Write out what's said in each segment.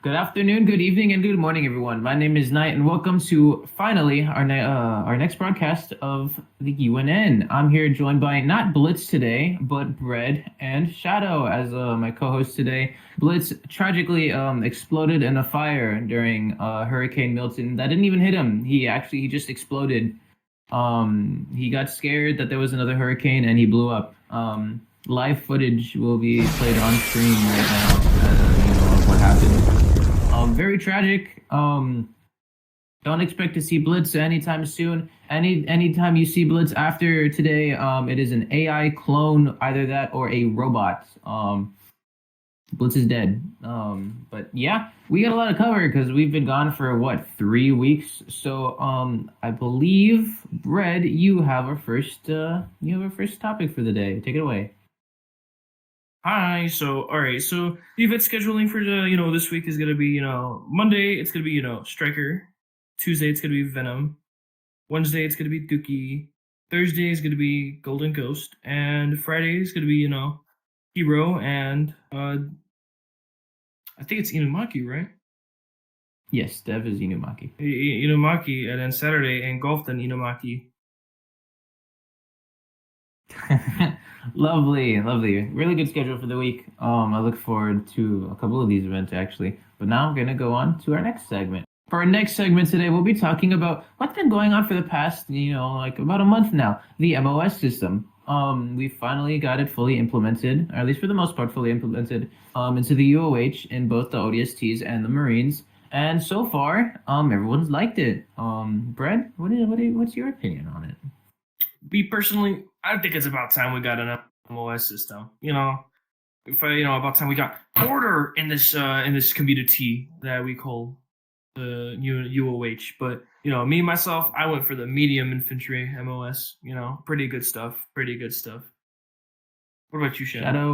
Good afternoon, good evening, and good morning, everyone. My name is Knight, and welcome to finally our next broadcast of the UNN. I'm here joined by not Blitz today, but Bread and Shadow as my co-host today. Blitz tragically exploded in a fire during Hurricane Milton. That didn't even hit him. He just exploded. He got scared that there was another hurricane, and he blew up. Live footage will be played on stream right now. Of what happened. Very tragic. Don't expect to see Blitz anytime soon. Anytime you see Blitz after today, it is an AI clone, either that or a robot. Blitz is dead. But yeah, we got a lot to cover because we've been gone for what 3 weeks. So I believe Bread, you have a first topic for the day. Take it away. Hi. All right. So the event scheduling for this week is gonna be Monday it's gonna be Striker, Tuesday it's gonna be Venom, Wednesday it's gonna be Dookie, Thursday is gonna be Golden Ghost, and Friday is gonna be Hero and I think it's Inumaki, right? Yes, Dev is Inumaki. Inumaki, and then Saturday engulfed in Inumaki. Lovely, lovely. Really good schedule for the week. I look forward to a couple of these events actually. But now I'm gonna go on to our next segment. For our next segment today, we'll be talking about what's been going on for the past, like about a month now. The MOS system. We finally got it fully implemented, or at least for the most part, fully implemented into the UOH in both the ODSTs and the Marines. And so far, everyone's liked it. Brad, what's your opinion on it? Me personally, I think it's about time we got an MOS system. About time we got order in this community that we call the UOH. But me myself, I went for the medium infantry MOS. Pretty good stuff. Pretty good stuff. What about you, Shadow? Shadow,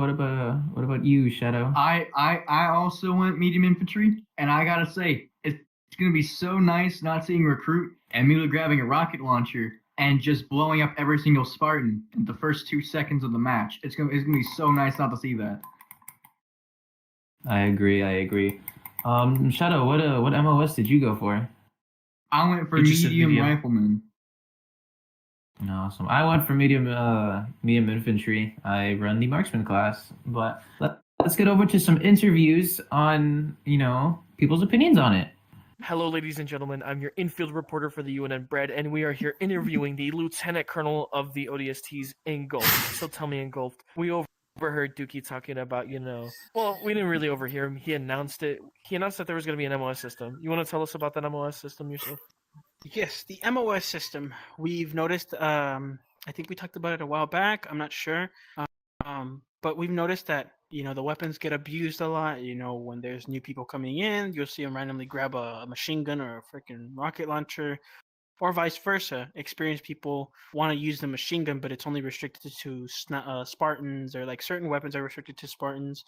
what about you, Shadow? I also went medium infantry, and I gotta say, it's gonna be so nice not seeing recruit and immediately grabbing a rocket launcher and just blowing up every single Spartan in the first 2 seconds of the match. It's gonna be so nice not to see that. I agree. Shadow, what MOS did you go for? I went for medium rifleman. Awesome. I went for medium infantry. I run the marksman class, but let's get over to some interviews on people's opinions on it. Hello, ladies and gentlemen. I'm your infield reporter for the UNN Bread, and we are here interviewing the lieutenant colonel of the ODSTs, Engulfed. So tell me, Engulfed, we overheard Dookie talking about, well, we didn't really overhear him. He announced it. He announced that there was going to be an MOS system. You want to tell us about that MOS system yourself? Yes, the MOS system. We've noticed. I think we talked about it a while back. I'm not sure. But we've noticed that the weapons get abused a lot. When there's new people coming in, you'll see them randomly grab a machine gun or a freaking rocket launcher, or vice versa. Experienced people want to use the machine gun, but it's only restricted to Spartans, or like certain weapons are restricted to Spartans.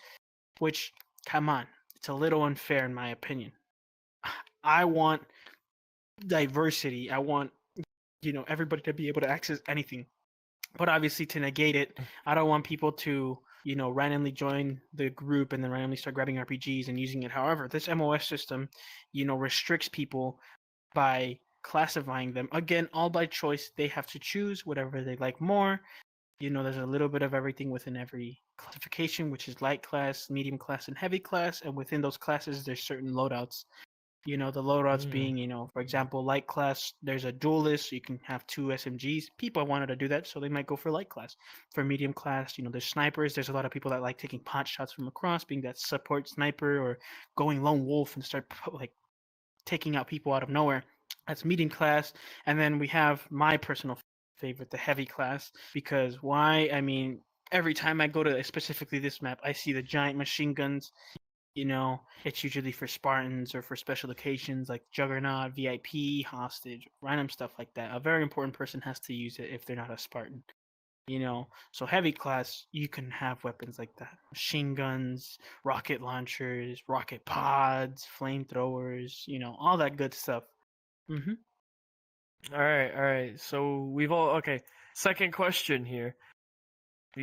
Which, come on, it's a little unfair in my opinion. I want diversity. I want everybody to be able to access anything. But obviously, to negate it, I don't want people to randomly join the group and then randomly start grabbing RPGs and using it. However, this MOS system restricts people by classifying them, again, all by choice. They have to choose whatever they like more. There's a little bit of everything within every classification, which is light class, medium class, and heavy class. And within those classes, there's certain loadouts. The loadouts being, for example, light class, there's a duelist, so you can have 2 SMGs. People wanted to do that, so they might go for light class. For medium class, there's snipers. There's a lot of people that like taking pot shots from across, being that support sniper, or going lone wolf and start taking out people out of nowhere. That's medium class. And then we have my personal favorite, the heavy class, because why? I mean, every time I go to specifically this map, I see the giant machine guns. It's usually for Spartans or for special occasions like Juggernaut, VIP, Hostage, random stuff like that. A very important person has to use it if they're not a Spartan. So heavy class, you can have weapons like that. Machine guns, rocket launchers, rocket pods, flamethrowers, all that good stuff. All right. So okay. Second question here.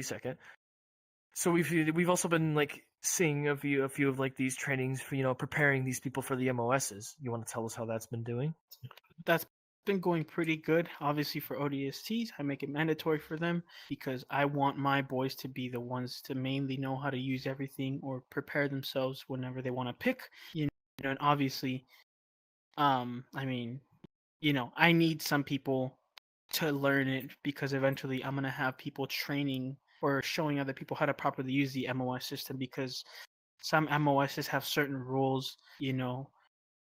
Second. So we've also been like seeing a few of like these trainings for preparing these people for the MOSs. You want to tell us how that's been doing? That's been going pretty good. Obviously, for ODSTs, I make it mandatory for them because I want my boys to be the ones to mainly know how to use everything or prepare themselves whenever they want to pick. And obviously, I mean, I need some people to learn it because eventually I'm gonna have people training or showing other people how to properly use the MOS system because some MOSs have certain rules,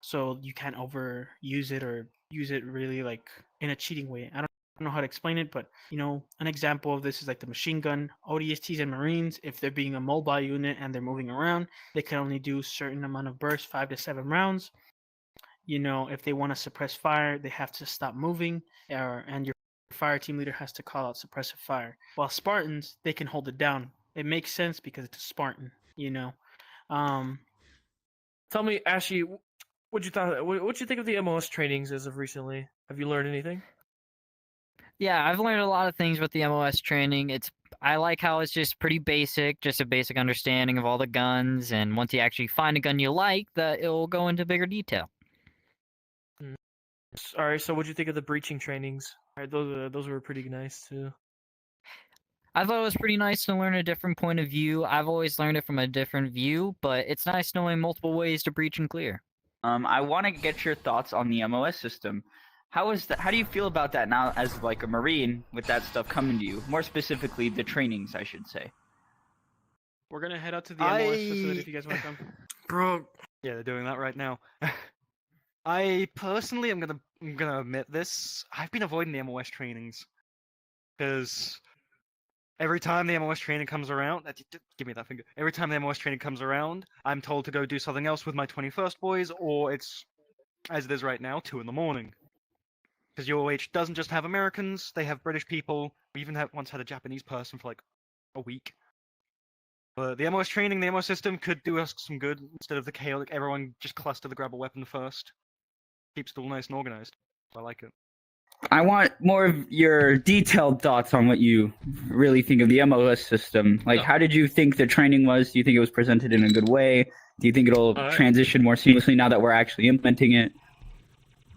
so you can't overuse it or use it really like in a cheating way. I don't know how to explain it, but an example of this is like the machine gun. ODSTs and Marines, if they're being a mobile unit and they're moving around, they can only do certain amount of bursts, 5 to 7 rounds. If they want to suppress fire, they have to stop moving, and your fire team leader has to call out suppressive fire. While Spartans, they can hold it down. It makes sense because it's a Spartan. Um, Tell me, Ashy, what you think of the MOS trainings as of recently? Have you learned anything? Yeah, I've learned a lot of things with the MOS training. I like how it's just pretty basic, just a basic understanding of all the guns, and once you actually find a gun you like, that it'll go into bigger detail. All right, so what'd you think of the breaching trainings? All right, those were pretty nice too. I thought it was pretty nice to learn a different point of view. I've always learned it from a different view, but it's nice knowing multiple ways to breach and clear. I want to get your thoughts on the MOS system. How do you feel about that now as like a Marine with that stuff coming to you? More specifically, the trainings, I should say. We're gonna head out to the MOS facility if you guys want to come. Bro, Yeah, they're doing that right now. I personally am gonna admit this. I've been avoiding the MOS trainings because every time the MOS training comes around, give me that finger. Every time the MOS training comes around, I'm told to go do something else with my 21st boys, or it's as it is right now, 2 in. Because UOH doesn't just have Americans; they have British people. We even once had a Japanese person for like a week. But the MOS training, the MOS system could do us some good instead of the chaotic. Everyone just cluster to grab a weapon first. Keeps it all nice and organized. I like it. I want more of your detailed thoughts on what you really think of the MOS system. Like, how did you think the training was? Do you think it was presented in a good way? Do you think it'll transition more seamlessly now that we're actually implementing it?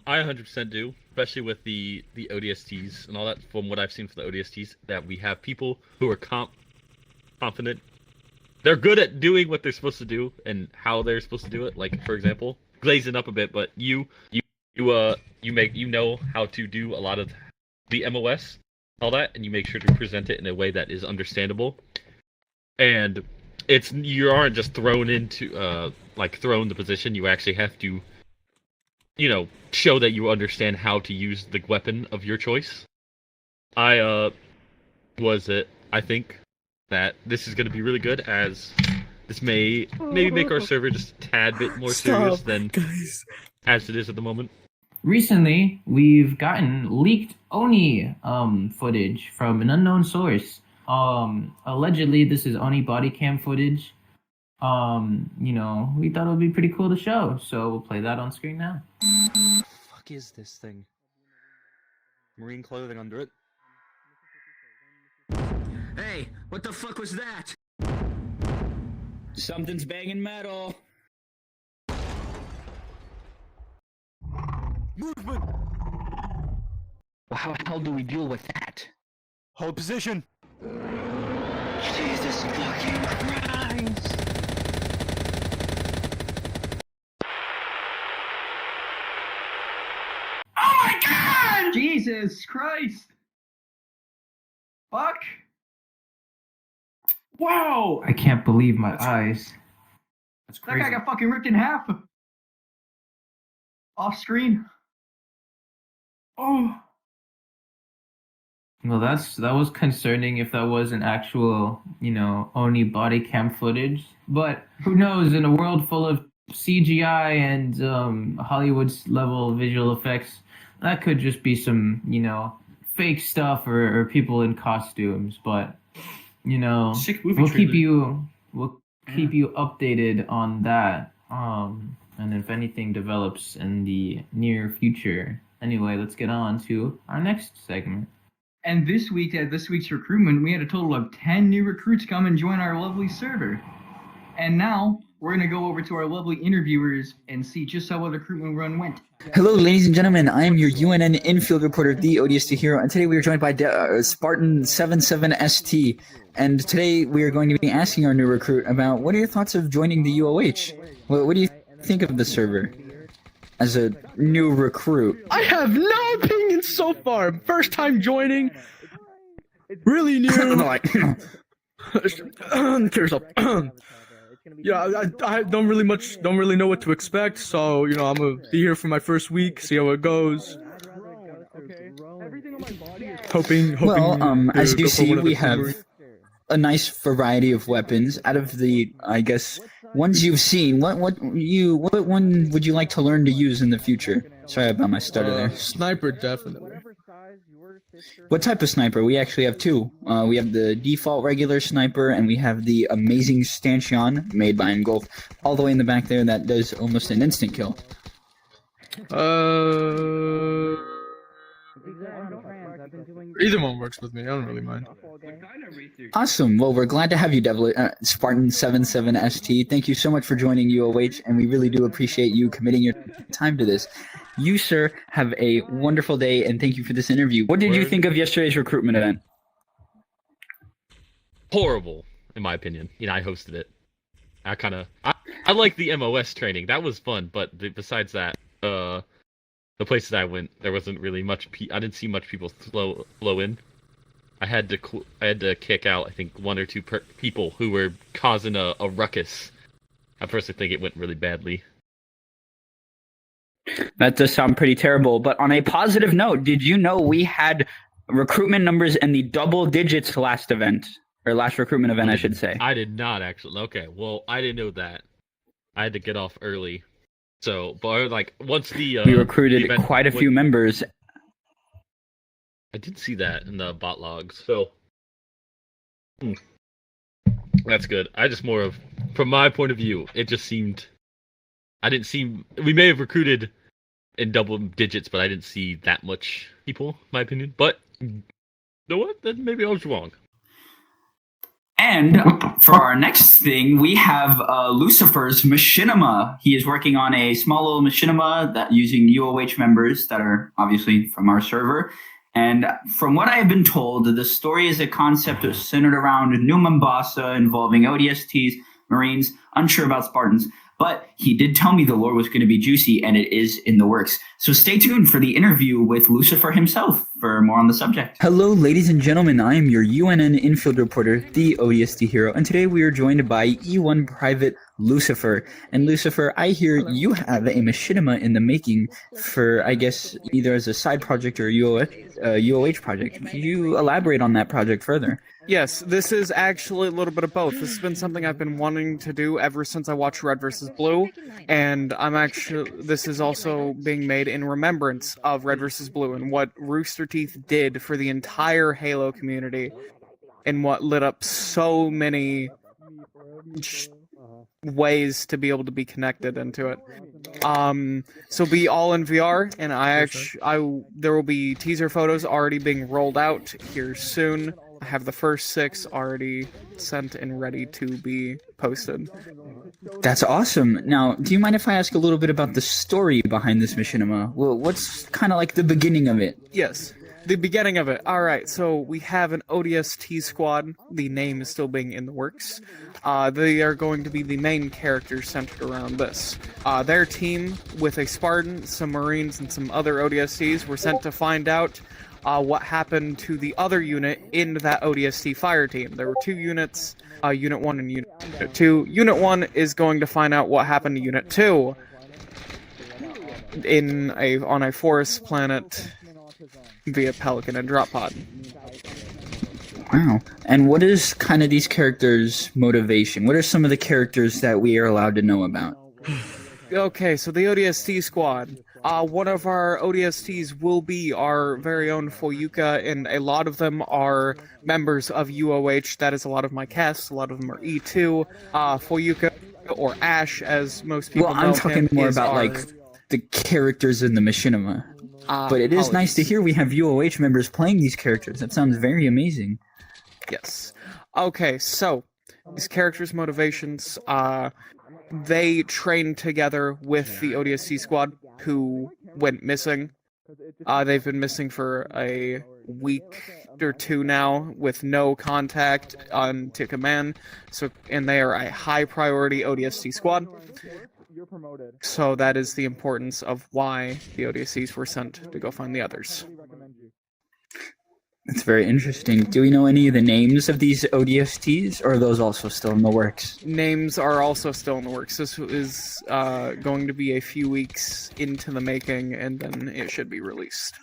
I 100% do, especially with the ODSTs and all that. From what I've seen for the ODSTs, that we have people who are confident. They're good at doing what they're supposed to do and how they're supposed to do it. Like, for example, glazing up a bit, but you know how to do a lot of the MOS, all that, and you make sure to present it in a way that is understandable. And you aren't just thrown into thrown the position. You actually have to, show that you understand how to use the weapon of your choice. I think that this is going to be really good, as this may maybe make our server just a tad bit more serious than as it is at the moment. Recently, we've gotten leaked ONI footage from an unknown source. Allegedly, this is ONI Bodycam footage. We thought it would be pretty cool to show, so we'll play that on screen now. What the fuck is this thing? Marine clothing under it. Hey, what the fuck was that? Something's banging metal. Movement! Well, how the hell do we deal with that? Hold position! Jesus fucking Christ! Oh my God! Jesus Christ! Fuck! Wow! I can't believe my eyes. That's That crazy. guy got fucking ripped in half. Off screen. Oh. Well, that was concerning if that was an actual, ONI body cam footage. But who knows? In a world full of CGI and Hollywood's level visual effects, that could just be some, fake stuff or people in costumes. But Sick movie we'll keep trailer. you updated on that. And if anything develops in the near future. Anyway, let's get on to our next segment. And this week, at this week's recruitment, we had a total of 10 new recruits come and join our lovely server. And now, we're going to go over to our lovely interviewers and see just how the recruitment run went. Hello, ladies and gentlemen. I am your UNN infield reporter, THEODSTHERO, and today we are joined by Spartan77ST. And today we are going to be asking our new recruit about what are your thoughts of joining the UOH? What do you think of the server as a new recruit? I have no opinion so far. First time joining. Really new. Yeah, I don't really know what to expect. So I'm gonna be here for my first week, see how it goes. Hoping. Well, as you see, we have a nice variety of weapons. Out of the, I guess, ones you've seen, what one would you like to learn to use in the future? Sorry about my stutter there. Sniper, definitely. What type of sniper? We actually have two. We have the default regular sniper, and we have the amazing stanchion made by Engulf, all the way in the back there that does almost an instant kill. Either one works with me. I don't really mind. Awesome. Well, we're glad to have you, Spartan77ST. Thank you so much for joining UOH, and we really do appreciate you committing your time to this. You, sir, have a wonderful day, and thank you for this interview. What did you think of yesterday's recruitment event? Horrible, in my opinion. I hosted it. I like the MOS training. That was fun, but besides that, the places I went, there wasn't really much. I didn't see much people flow in. I had to kick out, I think, one or two people who were causing a ruckus. I personally think it went really badly. That does sound pretty terrible. But on a positive note, did you know we had recruitment numbers in the double digits last event? Or last recruitment event, I should say. I did not actually. Okay, well, I didn't know that. I had to get off early. So, but once the we recruited quite a few members. I did see that in the bot logs. So, that's good. From my point of view, it just seemed. We may have recruited in double digits, but I didn't see that much people, in my opinion. But, you know what? Then maybe I was wrong. And for our next thing, we have Lucifer's machinima. He is working on a small little machinima that using UOH members that are obviously from our server. And from what I have been told, the story is a concept centered around New Mombasa involving ODSTs, Marines, unsure about Spartans. But he did tell me the lore was going to be juicy, and it is in the works. So stay tuned for the interview with Lucifer himself for more on the subject. Hello, ladies and gentlemen. I am your UNN infield reporter, THEODSTHERO, and today we are joined by E1 Private Lucifer. And Lucifer, I hear you have a machinima in the making for, I guess, either as a side project or a UOH project. Could you elaborate on that project further? Yes, this is actually a little bit of both. This has been something I've been wanting to do ever since I watched Red vs. Blue, and this is also being made in remembrance of Red vs. Blue and what Rooster Teeth did for the entire Halo community and what lit up so many ways to be able to be connected into it. So be all in VR, and there will be teaser photos already being rolled out here soon. I have the first 6 already sent and ready to be posted. That's awesome. Now, do you mind if I ask a little bit about the story behind this machinima? Well, what's kind of like the beginning of it? Yes, the beginning of it. All right, so we have an ODST squad. The name is still being in the works. They are going to be the main characters centered around this. Their team, with a Spartan, some Marines, and some other ODSTs, were sent to find out what happened to the other unit in that ODST fire team. There were 2 units, Unit 1 and Unit 2. Unit 1 is going to find out what happened to Unit 2 on a forest planet via Pelican and Drop Pod. Wow. And what is kind of these characters' motivation? What are some of the characters that we are allowed to know about? Okay, so the ODST squad. One of our ODSTs will be our very own Foyuka, and a lot of them are members of UOH. That is a lot of my casts. A lot of them are E2. Foyuka, or Ash, as most people know. Well, I'm talking more about, like, the characters in the machinima. But it is nice to hear we have UOH members playing these characters. That sounds very amazing. Yes. Okay, so these characters' motivations, they trained together with the ODST squad who went missing. They've been missing for a week or two now with no contact to command. And they are a high priority ODST squad. So that is the importance of why the ODSTs were sent to go find the others. That's very interesting. Do we know any of the names of these ODSTs, or are those also still in the works? Names are also still in the works. This is going to be a few weeks into the making, and then it should be released.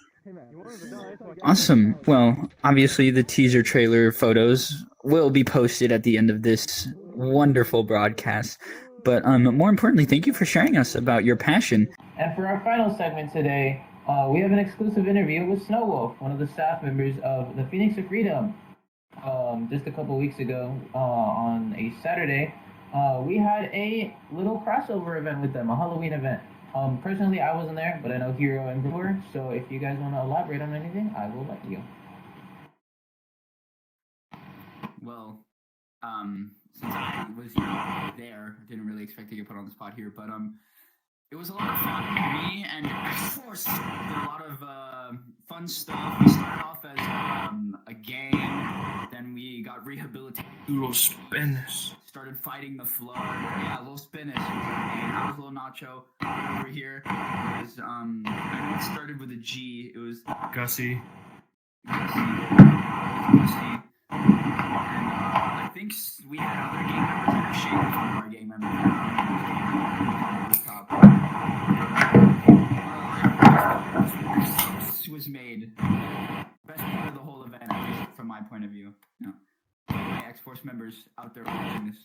Awesome. Well, obviously the teaser trailer photos will be posted at the end of this wonderful broadcast. But more importantly, thank you for sharing us about your passion. And for our final segment today, we have an exclusive interview with Snowwolf, one of the staff members of the Phoenix of Freedom. Just a couple weeks ago, on a Saturday, we had a little crossover event with them, a Halloween event. Personally, I wasn't there, but I know Hero and Brewer, so if you guys want to elaborate on anything, I will let you. Well, since I was there, I didn't really expect to get put on the spot here, but it was a lot of fun for me, and of course, a lot of fun stuff. We started off as a gang, then we got rehabilitated. Los Spanish. Started fighting the flood. Yeah, Los Spanish. I was Little Nacho over here. It was, I know it started with a G. It was Gussie. Gussie. I think we had other gang members that are shaded from our gang members. Was made. Best part of the whole event, at least from my point of view. No. My X-Force members out there watching this.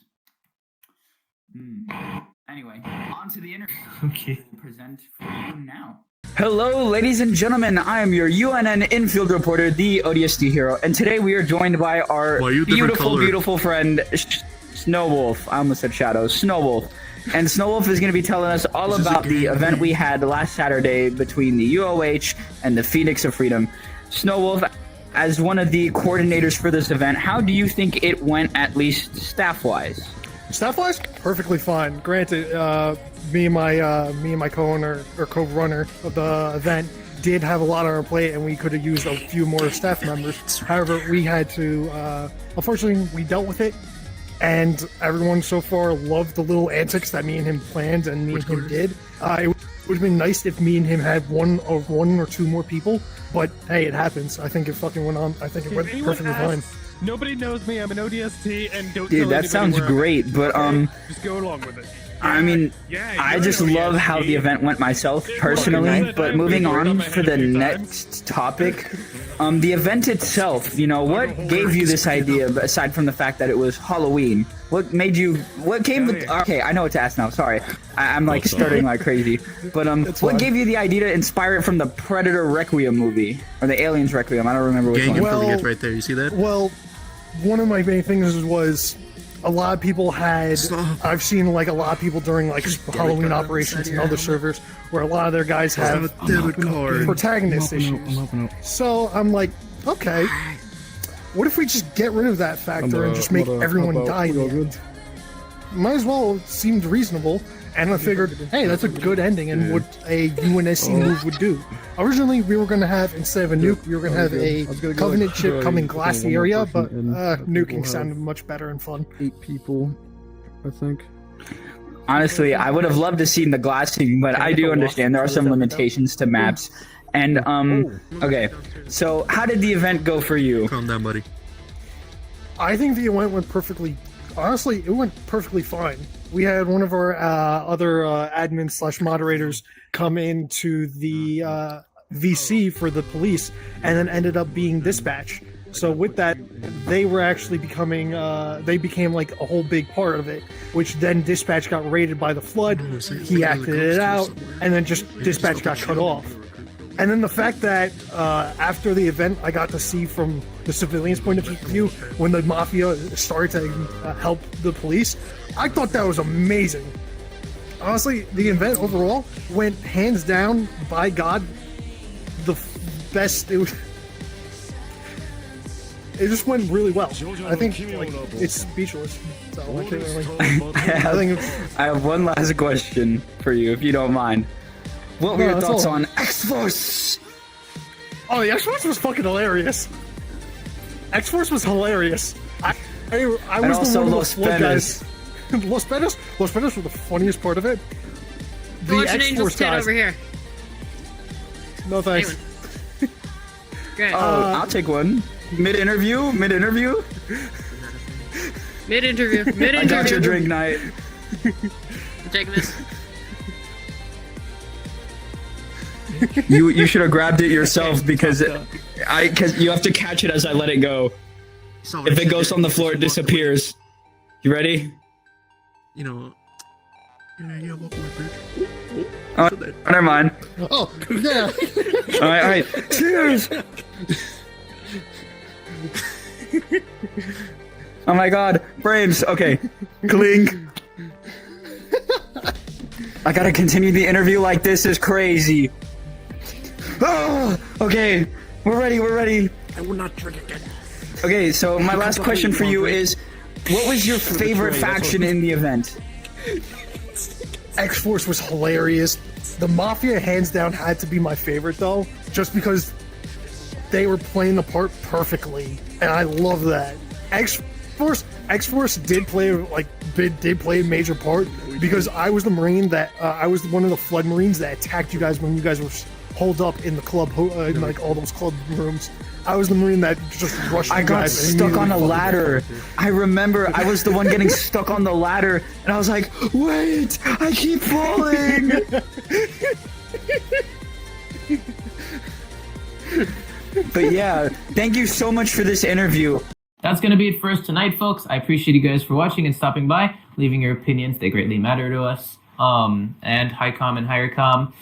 Anyway, on to the interview. Okay. We'll present for you now. Hello, ladies and gentlemen. I am your UNN infield reporter, the ODST hero, and today we are joined by our beautiful friend, Snowwolf. I almost said Shadow. Snowwolf. And Snowwolf is going to be telling us all about the event we had last Saturday between the UOH and the Phoenix of Freedom. Snowwolf, as one of the coordinators for this event, how do you think it went, at least staff-wise? Staff-wise, perfectly fine. Granted, me and my co-owner or co-runner of the event did have a lot on our plate, and we could have used a few more staff members. However, we had to. Unfortunately, we dealt with it, and everyone so far loved the little antics that me and him planned and me and him did. It would have been nice if me and him had one or two more people, but hey, it happens. I think it fucking went on. I think it went perfectly fine. Nobody knows me. I'm an ODST, and don't. Dude, that sounds great, but just go along with it. I mean, I just love how the event went myself, personally, but moving on for the next topic, the event itself, what gave you this idea, aside from the fact that it was Halloween? What came with, okay, I know what to ask now, sorry. I'm like stuttering like crazy, but what gave you the idea to inspire it from the Predator Requiem movie, or the Aliens Requiem, I don't remember which one. Well, right there, you see that? Well, one of my main things was a lot of people had. I've seen like a lot of people during like Halloween operations and other servers where a lot of their guys have protagonist issues. So I'm like, okay, what if we just get rid of that factor and just make everyone die in the end? Might as well. It seemed reasonable, and I figured, hey, that's a good ending and what a UNSC move would do. Originally, we were going to have, instead of a nuke, we were going to have a Covenant ship come and glass the area, but nuking sounded much better and fun. 8 people, I think. Honestly, I would have loved to see the glassing, but I do understand there are some limitations to maps. And, okay, so how did the event go for you? Calm down, buddy. I think the event went perfectly. Honestly, it went perfectly fine. We had one of our other admins / moderators come into the VC for the police, and then ended up being dispatch. So with that, they were actually becoming. They became like a whole big part of it. Which then dispatch got raided by the flood. He acted it out, and then just dispatch got cut off. And then the fact that after the event, I got to see from the civilian's point of view when the mafia started to help the police, I thought that was amazing. Honestly, the event overall went hands down, by God, best. It just went really well. I think like it's speechless. So I can't really. I have one last question for you, if you don't mind. What were your thoughts on X-Force? Oh, the X-Force was fucking hilarious. X-Force was hilarious. I was the one of the flood guys. Los Pedos were the funniest part of it. The X-Force guys. Over here. No thanks. Great. I'll take one. Mid-interview. Mid-interview. I got your drink, Knight. I'm taking this. You should have grabbed it yourself because you have to catch it as I let it go. If it goes on the floor, it disappears. You ready? You know. Yeah, welcome, Oh, never mind. Oh, yeah. All right. Cheers. Oh my God, frames. Okay, clink. I gotta continue the interview like this is crazy. Oh, okay, we're ready. I will not drink again. Okay, so my last question for you is, what was your favorite faction in the event? X-Force was hilarious. The Mafia, hands down, had to be my favorite though, just because they were playing the part perfectly, and I love that. X-Force did play a major part because I was the Marine that I was one of the Flood Marines that attacked you guys when you guys were holed up in the club, in like all those club rooms. I was the Marine that just rushed you guys. I got stuck on a ladder. I remember I was the one getting stuck on the ladder, and I was like, wait, I keep falling. But yeah, thank you so much for this interview. That's going to be it for us tonight, folks. I appreciate you guys for watching and stopping by, leaving your opinions. They greatly matter to us. And HighCom and HigherCom.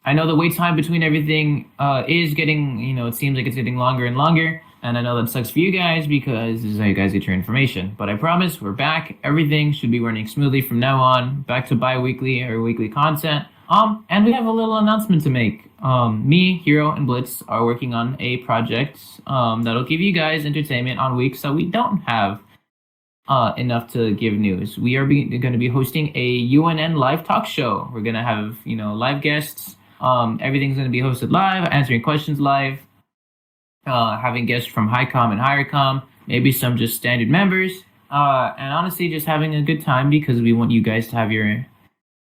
I know the wait time between everything is getting, it seems like it's getting longer and longer. And I know that sucks for you guys because this is how you guys get your information. But I promise we're back. Everything should be running smoothly from now on. Back to bi-weekly or weekly content. And we have a little announcement to make. Me, Hero, and Blitz are working on a project that'll give you guys entertainment on weeks that we don't have enough to give news. We are going to be hosting a UNN live talk show. We're going to have, live guests. Everything's going to be hosted live, answering questions live, having guests from HighCom and HigherCom, maybe some just standard members, and honestly just having a good time because we want you guys to have your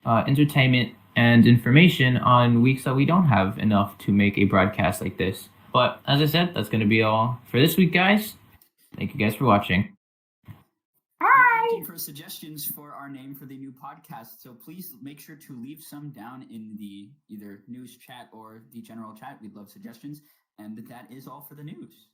entertainment and information on weeks that we don't have enough to make a broadcast like this. But as I said, that's going to be all for this week, guys. Thank you guys for watching. Looking for suggestions for our name for the new podcast, so please make sure to leave some down in the either news chat or the general chat. We'd love suggestions, and that is all for the news.